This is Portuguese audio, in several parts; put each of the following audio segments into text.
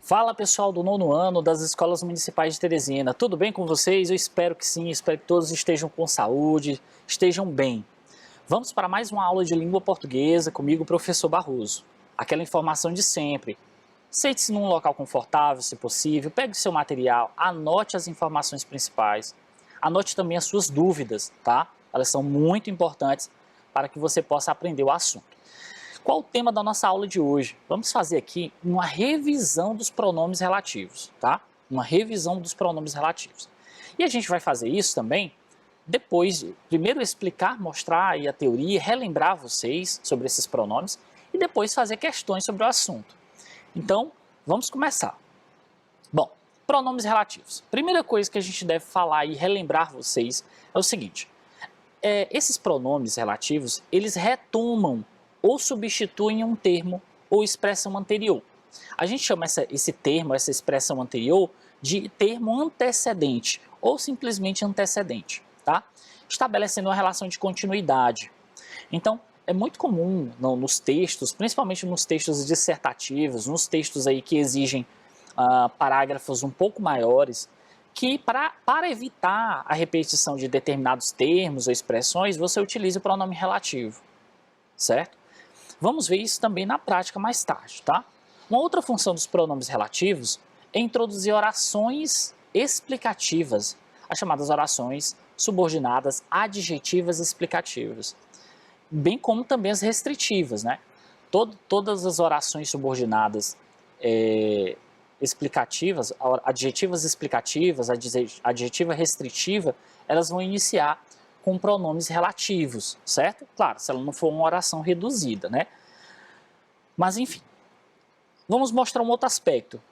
Fala pessoal do nono ano das escolas municipais de Teresina, tudo bem com vocês? Eu espero que sim, espero que todos estejam com saúde, estejam bem. Vamos para mais uma aula de língua portuguesa comigo, professor Barroso. Aquela informação de sempre. Sente-se num local confortável, se possível, pegue o seu material, anote as informações principais, anote também as suas dúvidas, tá? Elas são muito importantes para que você possa aprender o assunto. Qual o tema da nossa aula de hoje? Vamos fazer aqui uma revisão dos pronomes relativos, tá? Uma revisão dos pronomes relativos. E a gente vai fazer isso também depois de, primeiro explicar, mostrar aí a teoria, relembrar vocês sobre esses pronomes e depois fazer questões sobre o assunto. Então, vamos começar. Bom, pronomes relativos. Primeira coisa que a gente deve falar e relembrar vocês é o seguinte. Esses pronomes relativos, eles retomam ou substituem um termo ou expressão anterior. A gente chama esse termo, essa expressão anterior, de termo antecedente ou simplesmente antecedente, tá? Estabelecendo uma relação de continuidade. Então, é muito comum nos textos, principalmente nos textos dissertativos, nos textos aí que exigem parágrafos um pouco maiores, que para evitar a repetição de determinados termos ou expressões, você utiliza o pronome relativo, certo? Vamos ver isso também na prática mais tarde, tá? Uma outra função dos pronomes relativos é introduzir orações explicativas, as chamadas orações subordinadas adjetivas explicativas, bem como também as restritivas, né? Todas as orações subordinadas explicativas, adjetivas explicativas, adjetiva restritiva, elas vão iniciar com pronomes relativos, certo? Claro, se ela não for uma oração reduzida, né? Mas enfim, vamos mostrar um outro aspecto.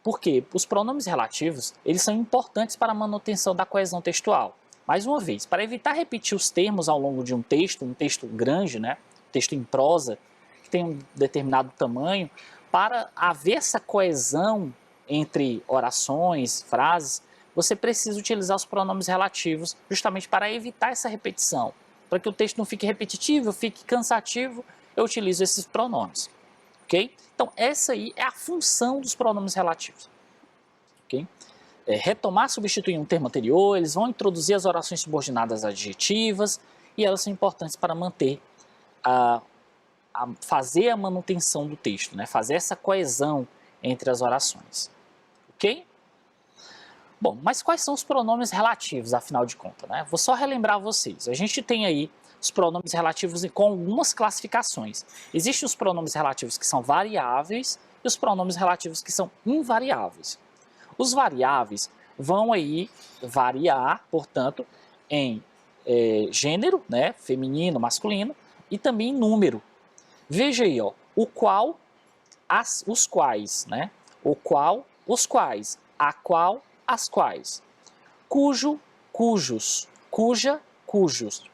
Porque os pronomes relativos, eles são importantes para a manutenção da coesão textual. Mais uma vez, para evitar repetir os termos ao longo de um texto grande, né? Texto em prosa, que tem um determinado tamanho, para haver essa coesão entre orações, frases, você precisa utilizar os pronomes relativos justamente para evitar essa repetição. Para que o texto não fique repetitivo, fique cansativo, eu utilizo esses pronomes. Ok? Então, essa aí é a função dos pronomes relativos. Ok? Retomar, substituir um termo anterior, eles vão introduzir as orações subordinadas adjetivas e elas são importantes para manter fazer a manutenção do texto, né? Fazer essa coesão entre as orações. Ok? Bom, mas quais são os pronomes relativos, afinal de contas, né? Vou só relembrar vocês. A gente tem aí os pronomes relativos com algumas classificações. Existem os pronomes relativos que são variáveis e os pronomes relativos que são invariáveis. Os variáveis vão aí variar, portanto, em gênero, né, feminino, masculino, e também em número. Veja aí, ó, o qual, os quais, né? O qual, os quais, a qual, as quais, cujo, cujos, cuja, cujos,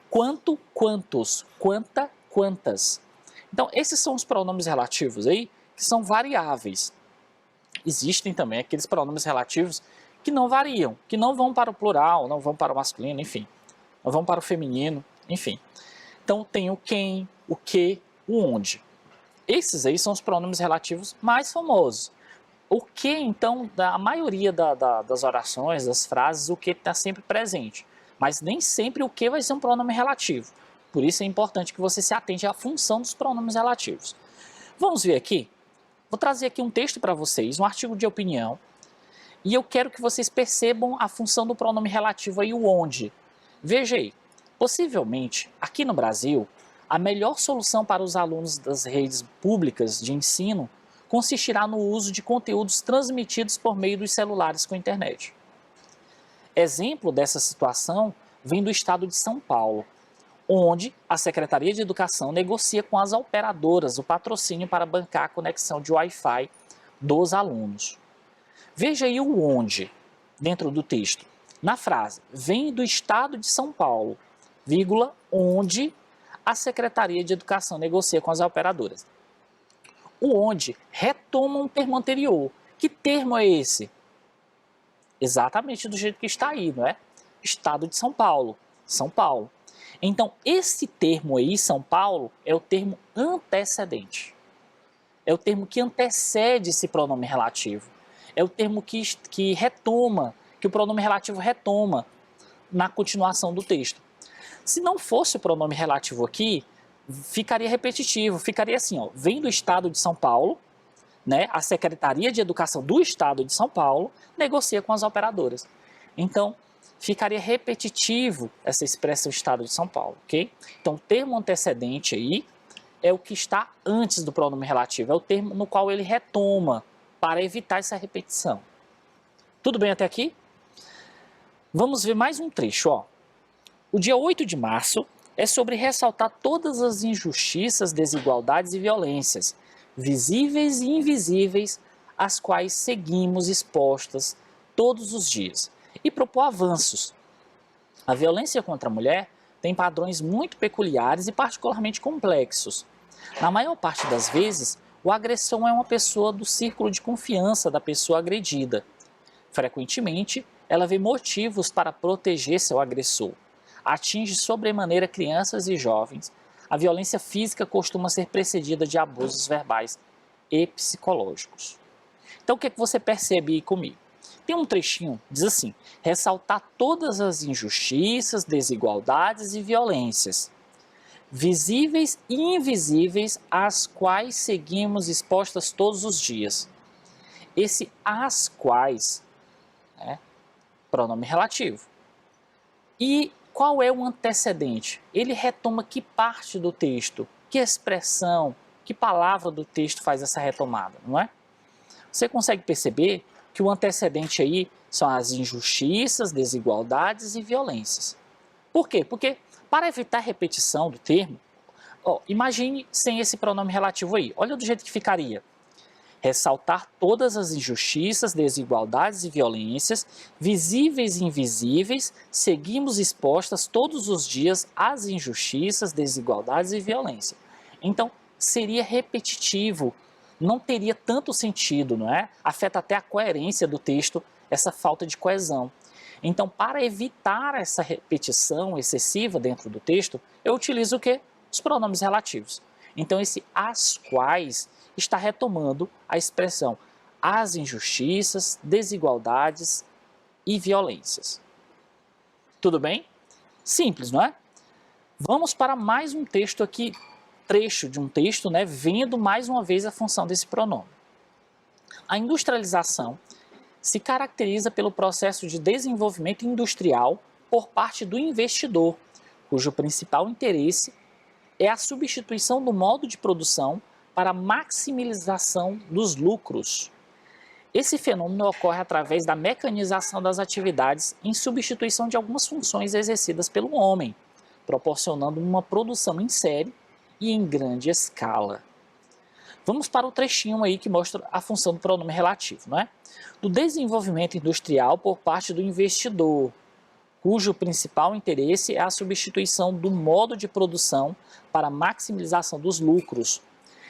quanto, quantos, quanta, quantas. Então, esses são os pronomes relativos aí que são variáveis. Existem também aqueles pronomes relativos que não variam, que não vão para o plural, não vão para o masculino, enfim, não vão para o feminino, enfim. Então, tem o quem, o que, o onde. Esses aí são os pronomes relativos mais famosos. O que, então, da maioria das orações, das frases, o que está sempre presente. Mas nem sempre o que vai ser um pronome relativo. Por isso é importante que você se atente à função dos pronomes relativos. Vamos ver aqui? Vou trazer aqui um texto para vocês, um artigo de opinião. E eu quero que vocês percebam a função do pronome relativo aí, o onde. Veja aí. Possivelmente, aqui no Brasil, a melhor solução para os alunos das redes públicas de ensino consistirá no uso de conteúdos transmitidos por meio dos celulares com internet. Exemplo dessa situação vem do estado de São Paulo, onde a Secretaria de Educação negocia com as operadoras o patrocínio para bancar a conexão de Wi-Fi dos alunos. Veja aí o onde, dentro do texto. Na frase, vem do estado de São Paulo, vírgula, onde a Secretaria de Educação negocia com as operadoras. O onde retoma um termo anterior. Que termo é esse? Exatamente do jeito que está aí, não é? Estado de São Paulo. São Paulo. Então, esse termo aí, São Paulo, é o termo antecedente. é o termo que antecede esse pronome relativo. É o termo que retoma, que o pronome relativo retoma na continuação do texto. Se não fosse o pronome relativo aqui, ficaria repetitivo, ficaria assim, ó, vem do estado de São Paulo, né, a Secretaria de Educação do Estado de São Paulo negocia com as operadoras. Então, ficaria repetitivo essa expressão Estado de São Paulo, ok? Então, o termo antecedente aí é o que está antes do pronome relativo, é o termo no qual ele retoma para evitar essa repetição. Tudo bem até aqui? Vamos ver mais um trecho, ó. O dia 8 de março é sobre ressaltar todas as injustiças, desigualdades e violências, visíveis e invisíveis, às quais seguimos expostas todos os dias, e propor avanços. A violência contra a mulher tem padrões muito peculiares e particularmente complexos. Na maior parte das vezes, o agressor é uma pessoa do círculo de confiança da pessoa agredida. Frequentemente, ela vê motivos para proteger seu agressor. Atinge sobremaneira crianças e jovens. A violência física costuma ser precedida de abusos verbais e psicológicos. Então, o que você percebe aí comigo? Tem um trechinho, diz assim, ressaltar todas as injustiças, desigualdades e violências, visíveis e invisíveis, às quais seguimos expostas todos os dias. Esse às quais, né, pronome relativo. E qual é o antecedente? Ele retoma que parte do texto, que expressão, que palavra do texto faz essa retomada, não é? Você consegue perceber que o antecedente aí são as injustiças, desigualdades e violências. Por quê? Porque para evitar repetição do termo, imagine sem esse pronome relativo aí. Olha do jeito que ficaria. Ressaltar todas as injustiças, desigualdades e violências, visíveis e invisíveis, seguimos expostas todos os dias às injustiças, desigualdades e violência. Então, seria repetitivo, não teria tanto sentido, não é? Afeta até a coerência do texto, essa falta de coesão. Então, para evitar essa repetição excessiva dentro do texto, eu utilizo o quê? Os pronomes relativos. Então, esse às quais está retomando a expressão as injustiças, desigualdades e violências. Tudo bem? Simples, não é? Vamos para mais um texto aqui, trecho de um texto, né, vendo mais uma vez a função desse pronome. A industrialização se caracteriza pelo processo de desenvolvimento industrial por parte do investidor, cujo principal interesse é a substituição do modo de produção para a maximização dos lucros. Esse fenômeno ocorre através da mecanização das atividades em substituição de algumas funções exercidas pelo homem, proporcionando uma produção em série e em grande escala. Vamos para o trechinho aí que mostra a função do pronome relativo, não é? Do desenvolvimento industrial por parte do investidor, cujo principal interesse é a substituição do modo de produção para a maximização dos lucros.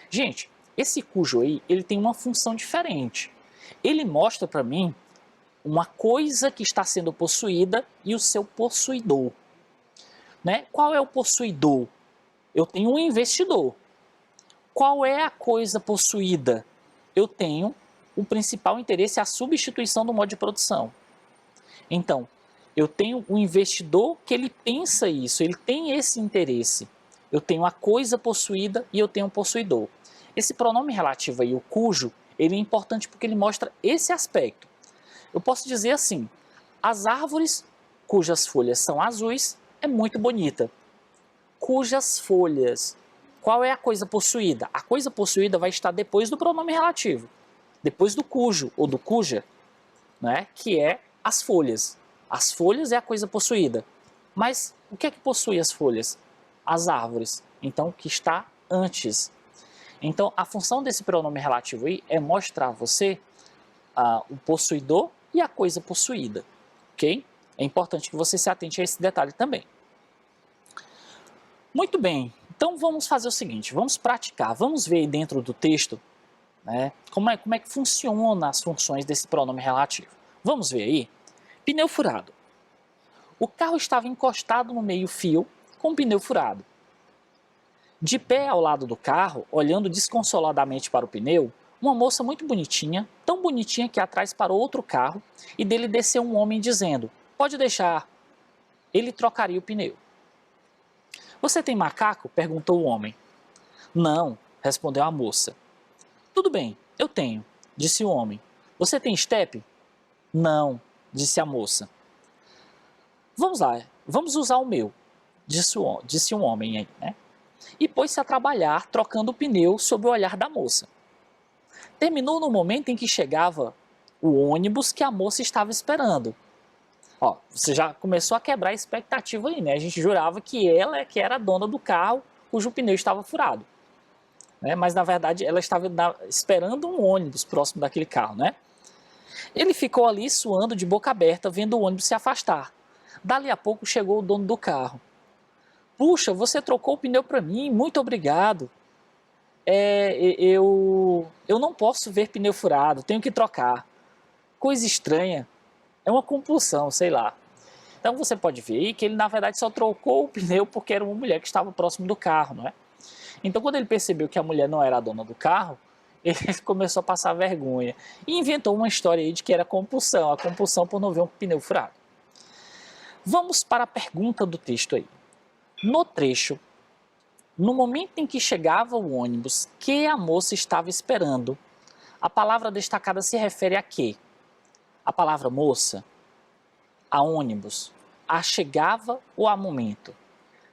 Gente, esse cujo aí, ele tem uma função diferente. Ele mostra para mim uma coisa que está sendo possuída e o seu possuidor. Né? Qual é o possuidor? Eu tenho um investidor. Qual é a coisa possuída? Eu tenho o principal interesse, a substituição do modo de produção. Então, eu tenho um investidor que ele pensa isso, ele tem esse interesse. Eu tenho a coisa possuída e eu tenho um possuidor. Esse pronome relativo aí, o cujo, ele é importante porque ele mostra esse aspecto. Eu posso dizer assim, as árvores cujas folhas são azuis é muito bonita. Cujas folhas. Qual é a coisa possuída? A coisa possuída vai estar depois do pronome relativo, depois do cujo ou do cuja, né? Que é as folhas. As folhas é a coisa possuída. Mas o que é que possui as folhas? As árvores. Então, que está antes. Então, a função desse pronome relativo aí é mostrar a você o possuidor e a coisa possuída, ok? É importante que você se atente a esse detalhe também. Muito bem, então vamos fazer o seguinte, vamos praticar, vamos ver aí dentro do texto, né, como é que funciona as funções desse pronome relativo. Vamos ver aí, pneu furado. O carro estava encostado no meio-fio com o pneu furado. De pé ao lado do carro, olhando desconsoladamente para o pneu, uma moça muito bonitinha, tão bonitinha que atrás parou outro carro e dele desceu um homem dizendo: "Pode deixar, ele trocaria o pneu." "Você tem macaco?" perguntou o homem. "Não", respondeu a moça. "Tudo bem, eu tenho", disse o homem. "Você tem estepe?" "Não", disse a moça. "Vamos lá, vamos usar o meu", disse um homem aí, né? E pôs-se a trabalhar, trocando o pneu sob o olhar da moça. Terminou no momento em que chegava o ônibus que a moça estava esperando. Ó, você já começou a quebrar a expectativa aí, né? A gente jurava que ela é que era a dona do carro cujo pneu estava furado, né? Mas na verdade ela estava esperando um ônibus próximo daquele carro, né? Ele ficou ali suando de boca aberta, vendo o ônibus se afastar. Dali a pouco chegou o dono do carro. "Puxa, você trocou o pneu para mim, muito obrigado. Eu não posso ver pneu furado, tenho que trocar. Coisa estranha, é uma compulsão, sei lá." Então você pode ver que ele na verdade só trocou o pneu porque era uma mulher que estava próximo do carro, não é? Então quando ele percebeu que a mulher não era a dona do carro, ele começou a passar vergonha e inventou uma história aí de que era compulsão, a compulsão por não ver um pneu furado. Vamos para a pergunta do texto aí. No trecho, no momento em que chegava o ônibus que a moça estava esperando, a palavra destacada se refere a quê? A palavra moça? A ônibus? A chegava ou a momento?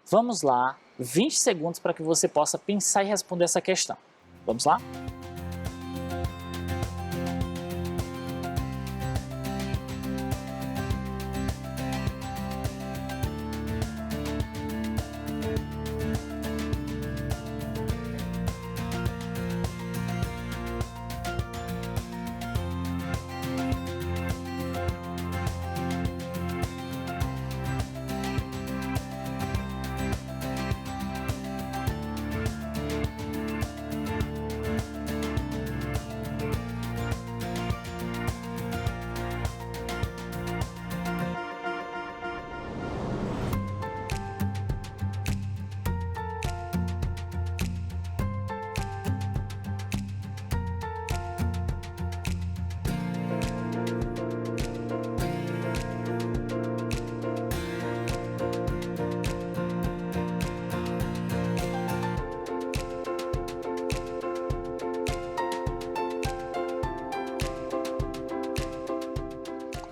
Vamos lá, 20 segundos para que você possa pensar e responder essa questão. Vamos lá?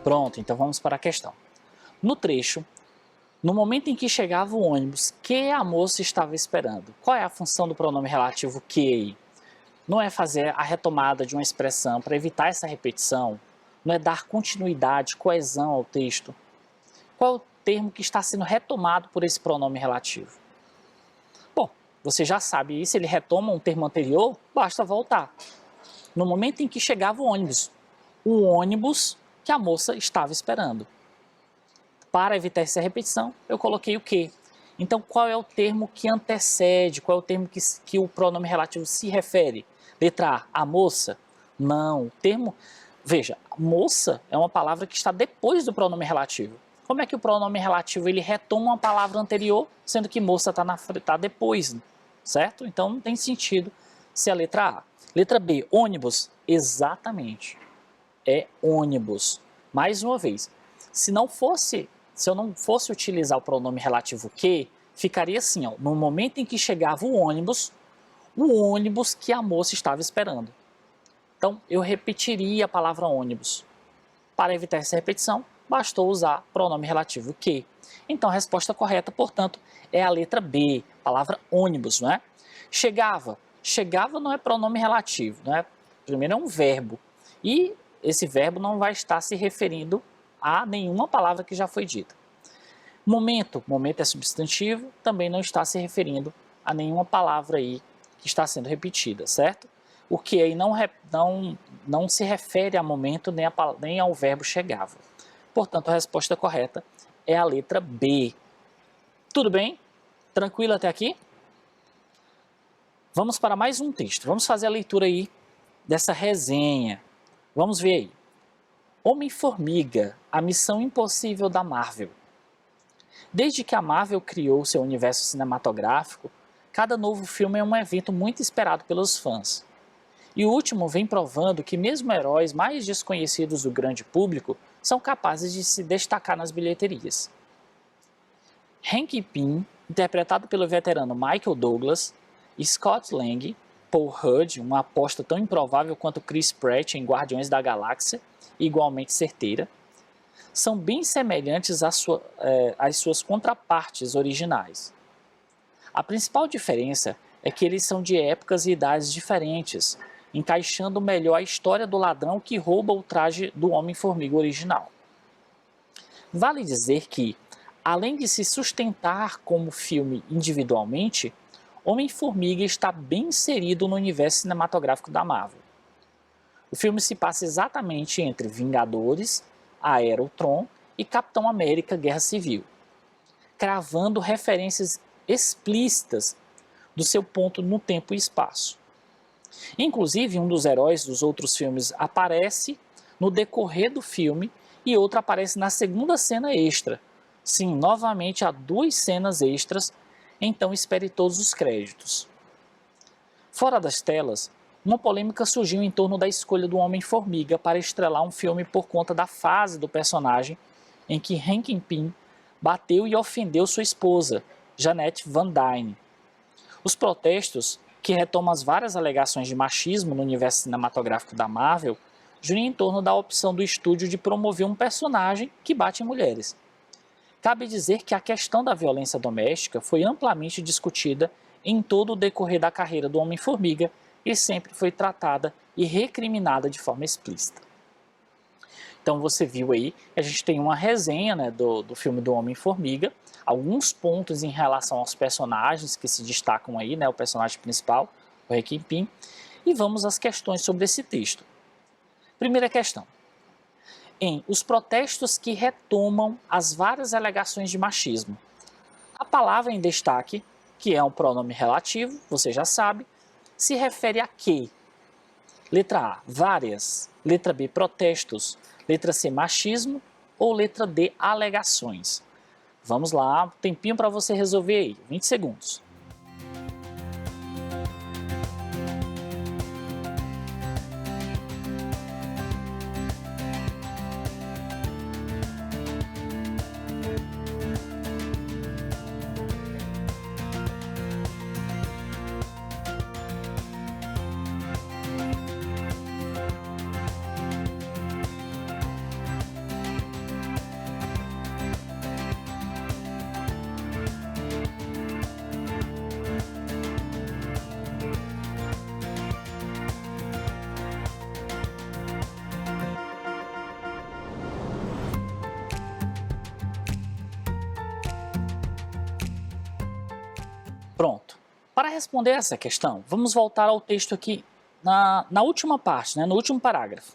Pronto, então vamos para a questão. No trecho, no momento em que chegava o ônibus que a moça estava esperando, qual é a função do pronome relativo que aí? Não é fazer a retomada de uma expressão para evitar essa repetição? Não é dar continuidade, coesão ao texto? Qual é o termo que está sendo retomado por esse pronome relativo? Bom, você já sabe isso, ele retoma um termo anterior, basta voltar. No momento em que chegava o ônibus que a moça estava esperando. Para evitar essa repetição, eu coloquei o que. Então, qual é o termo que antecede? Qual é o termo que o pronome relativo se refere? Letra A, a moça? Não, o termo... Veja, moça é uma palavra que está depois do pronome relativo. Como é que o pronome relativo ele retoma uma palavra anterior, sendo que moça está depois, certo? Então, não tem sentido ser a letra A. Letra B, ônibus? Exatamente. É ônibus. Mais uma vez, se eu não fosse utilizar o pronome relativo que, ficaria assim, ó, no momento em que chegava o ônibus que a moça estava esperando. Então, eu repetiria a palavra ônibus. Para evitar essa repetição, bastou usar pronome relativo que. Então, a resposta correta, portanto, é a letra B, palavra ônibus, não é? Chegava. Chegava não é pronome relativo, não é? Primeiro é um verbo. E esse verbo não vai estar se referindo a nenhuma palavra que já foi dita. Momento é substantivo, também não está se referindo a nenhuma palavra aí que está sendo repetida, certo? O que aí não se refere a momento nem ao verbo chegava. Portanto, a resposta correta é a letra B. Tudo bem? Tranquilo até aqui? Vamos para mais um texto. Vamos fazer a leitura aí dessa resenha. Vamos ver aí. Homem-Formiga, a missão impossível da Marvel. Desde que a Marvel criou seu universo cinematográfico, cada novo filme é um evento muito esperado pelos fãs. E o último vem provando que mesmo heróis mais desconhecidos do grande público são capazes de se destacar nas bilheterias. Hank Pym, interpretado pelo veterano Michael Douglas, Scott Lang, Paul Rudd, uma aposta tão improvável quanto Chris Pratt em Guardiões da Galáxia, igualmente certeira, são bem semelhantes às suas contrapartes originais. A principal diferença é que eles são de épocas e idades diferentes, encaixando melhor a história do ladrão que rouba o traje do Homem-Formiga original. Vale dizer que, além de se sustentar como filme individualmente, Homem-Formiga está bem inserido no universo cinematográfico da Marvel. O filme se passa exatamente entre Vingadores, Aerotron e Capitão América Guerra Civil, cravando referências explícitas do seu ponto no tempo e espaço. Inclusive, um dos heróis dos outros filmes aparece no decorrer do filme e outro aparece na segunda cena extra. Sim, novamente há 2 cenas extras, então espere todos os créditos. Fora das telas, uma polêmica surgiu em torno da escolha do Homem-Formiga para estrelar um filme por conta da fase do personagem em que Hank Pym bateu e ofendeu sua esposa, Janet Van Dyne. Os protestos, que retomam as várias alegações de machismo no universo cinematográfico da Marvel, giram em torno da opção do estúdio de promover um personagem que bate em mulheres. Cabe dizer que a questão da violência doméstica foi amplamente discutida em todo o decorrer da carreira do Homem-Formiga e sempre foi tratada e recriminada de forma explícita. Então você viu aí, a gente tem uma resenha, né, do filme do Homem-Formiga, alguns pontos em relação aos personagens que se destacam aí, né, o personagem principal, o Hank Pym, e vamos às questões sobre esse texto. Primeira questão. Em os protestos que retomam as várias alegações de machismo. A palavra em destaque, que é um pronome relativo, você já sabe, se refere a quê? Letra A, várias. Letra B, protestos. Letra C, machismo. Ou letra D, alegações. Vamos lá, tempinho para você resolver aí, 20 segundos. Pronto. Para responder essa questão, vamos voltar ao texto aqui na última parte, né, no último parágrafo.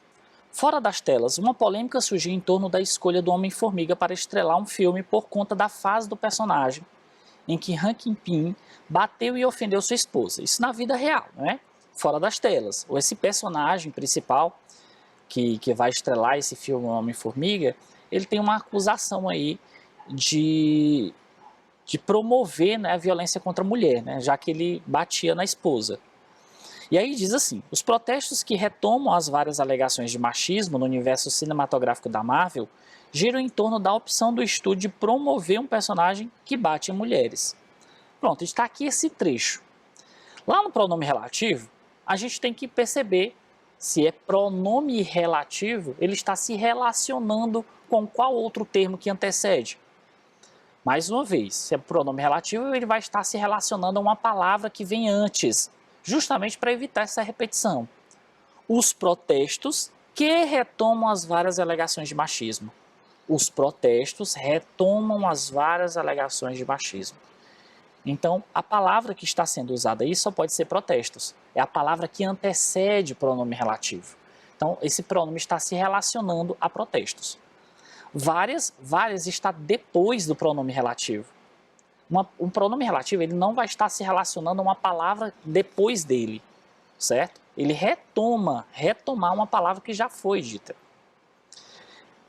Fora das telas, uma polêmica surgiu em torno da escolha do Homem-Formiga para estrelar um filme por conta da fase do personagem, em que Hank Pym bateu e ofendeu sua esposa. Isso na vida real, né? Fora das telas. Ou esse personagem principal que vai estrelar esse filme, o Homem-Formiga, ele tem uma acusação aí de promover, né, a violência contra a mulher, né, já que ele batia na esposa. E aí diz assim, os protestos que retomam as várias alegações de machismo no universo cinematográfico da Marvel giram em torno da opção do estúdio de promover um personagem que bate em mulheres. Pronto, está aqui esse trecho. Lá no pronome relativo, a gente tem que perceber se é pronome relativo, ele está se relacionando com qual outro termo que antecede. Mais uma vez, se é pronome relativo, ele vai estar se relacionando a uma palavra que vem antes, justamente para evitar essa repetição. Os protestos que retomam as várias alegações de machismo. Os protestos retomam as várias alegações de machismo. Então, a palavra que está sendo usada aí só pode ser protestos. É a palavra que antecede o pronome relativo. Então, esse pronome está se relacionando a protestos. Várias está depois do pronome relativo. Um pronome relativo ele não vai estar se relacionando a uma palavra depois dele, certo? Ele retomar uma palavra que já foi dita.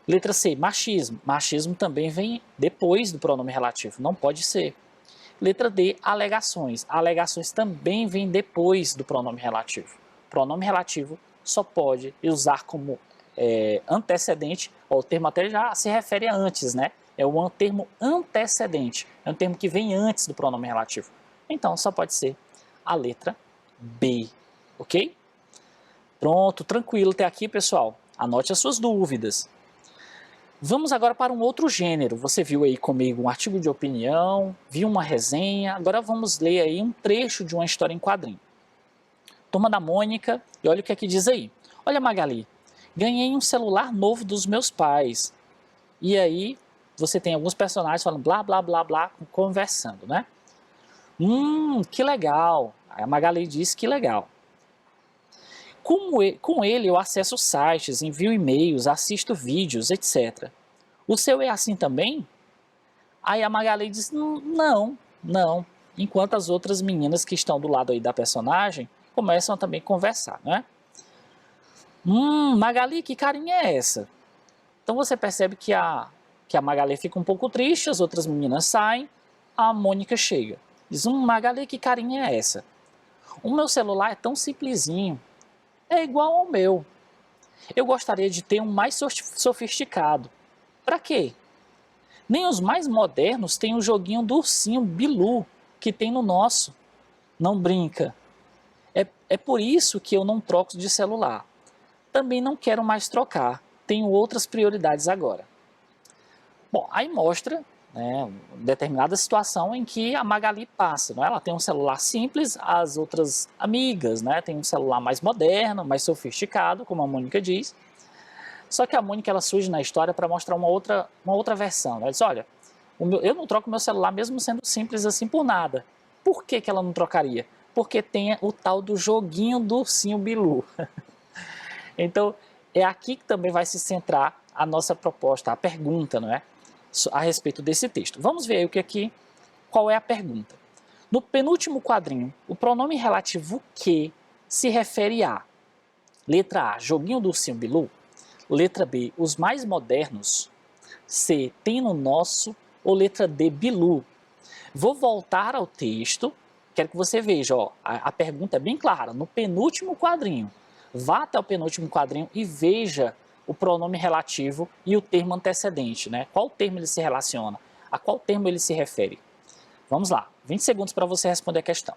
Letra C, machismo. Machismo também vem depois do pronome relativo, não pode ser. Letra D, alegações. Alegações também vêm depois do pronome relativo. Pronome relativo só pode usar como antecedente, o termo até já se refere a antes, né? É um termo antecedente, é um termo que vem antes do pronome relativo. Então, só pode ser a letra B, ok? Pronto, tranquilo até aqui, pessoal. Anote as suas dúvidas. Vamos agora para um outro gênero. Você viu aí comigo um artigo de opinião, viu uma resenha, agora vamos ler aí um trecho de uma história em quadrinho. Turma da Mônica, e olha o que aqui diz aí. Olha, Magali, ganhei um celular novo dos meus pais. E aí você tem alguns personagens falando blá, blá, blá, blá, conversando, né? Que legal. Aí a Magali diz que legal. Com ele eu acesso sites, envio e-mails, assisto vídeos, etc. O seu é assim também? Aí a Magali diz, não. Enquanto as outras meninas que estão do lado aí da personagem começam a também conversar, né? Magali, que carinha é essa? Então você percebe que a Magali fica um pouco triste, as outras meninas saem, a Mônica chega. Diz, Magali, que carinha é essa? O meu celular é tão simplesinho, é igual ao meu. Eu gostaria de ter um mais sofisticado. Para quê? Nem os mais modernos têm o joguinho do ursinho Bilu que tem no nosso. Não brinca. É por isso que eu não troco de celular. Também não quero mais trocar. Tenho outras prioridades agora. Bom, aí mostra, né, determinada situação em que a Magali passa. Né? Ela tem um celular simples, as outras amigas, né, tem um celular mais moderno, mais sofisticado, como a Mônica diz. Só que a Mônica ela surge na história para mostrar uma outra versão. Ela diz, olha, eu não troco meu celular mesmo sendo simples assim por nada. Por que ela não trocaria? Porque tem o tal do joguinho do ursinho Bilu. Então, é aqui que também vai se centrar a nossa proposta, a pergunta, não é? A respeito desse texto. Vamos ver aí qual é a pergunta. No penúltimo quadrinho, o pronome relativo que se refere a letra A, joguinho do ursinho Bilu, letra B, os mais modernos, C, tem no nosso, ou letra D, Bilu. Vou voltar ao texto, quero que você veja, ó, a pergunta é bem clara, no penúltimo quadrinho. Vá até o penúltimo quadrinho e veja o pronome relativo e o termo antecedente, né? Qual termo ele se relaciona? A qual termo ele se refere? Vamos lá, 20 segundos para você responder a questão.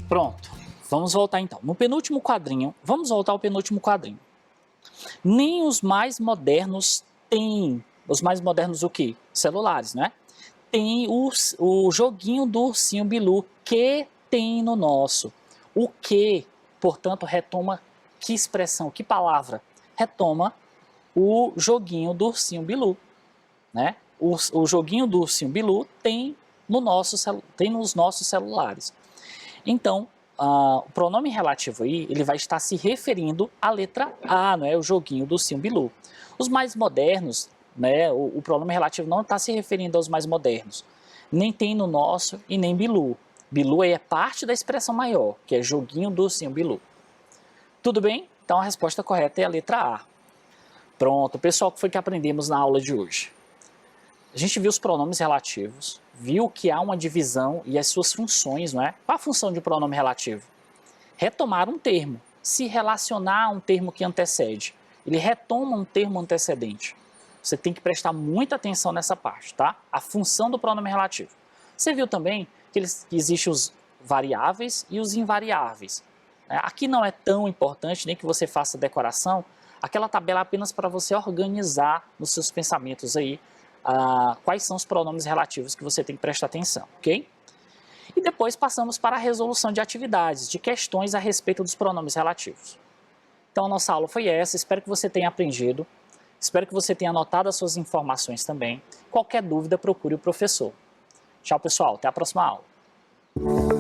Pronto, vamos voltar então. No penúltimo quadrinho, vamos voltar ao penúltimo quadrinho. Nem os mais modernos têm, os mais modernos o quê? Celulares, né? Tem o joguinho do ursinho Bilu que tem no nosso. O que, portanto, retoma que expressão, que palavra? Retoma o joguinho do ursinho Bilu, né? O joguinho do ursinho Bilu tem nos nossos celulares. Então, o pronome relativo aí, ele vai estar se referindo à letra A, não é? O joguinho do ursinho Bilu. Os mais modernos, né? O pronome relativo não está se referindo aos mais modernos. Nem tem no nosso e nem Bilu. Bilu é parte da expressão maior, que é joguinho do ursinho Bilu. Tudo bem? Então a resposta correta é a letra A. Pronto, pessoal, o que foi que aprendemos na aula de hoje? A gente viu os pronomes relativos, viu que há uma divisão e as suas funções, não é? Qual a função de pronome relativo? Retomar um termo, se relacionar a um termo que antecede. Ele retoma um termo antecedente. Você tem que prestar muita atenção nessa parte, tá? A função do pronome relativo. Você viu também que existem os variáveis e os invariáveis. Aqui não é tão importante nem que você faça decoração, aquela tabela é apenas para você organizar nos seus pensamentos aí quais são os pronomes relativos que você tem que prestar atenção, ok? E depois passamos para a resolução de atividades, de questões a respeito dos pronomes relativos. Então a nossa aula foi essa, espero que você tenha aprendido, espero que você tenha anotado as suas informações também. Qualquer dúvida, procure o professor. Tchau, pessoal, até a próxima aula.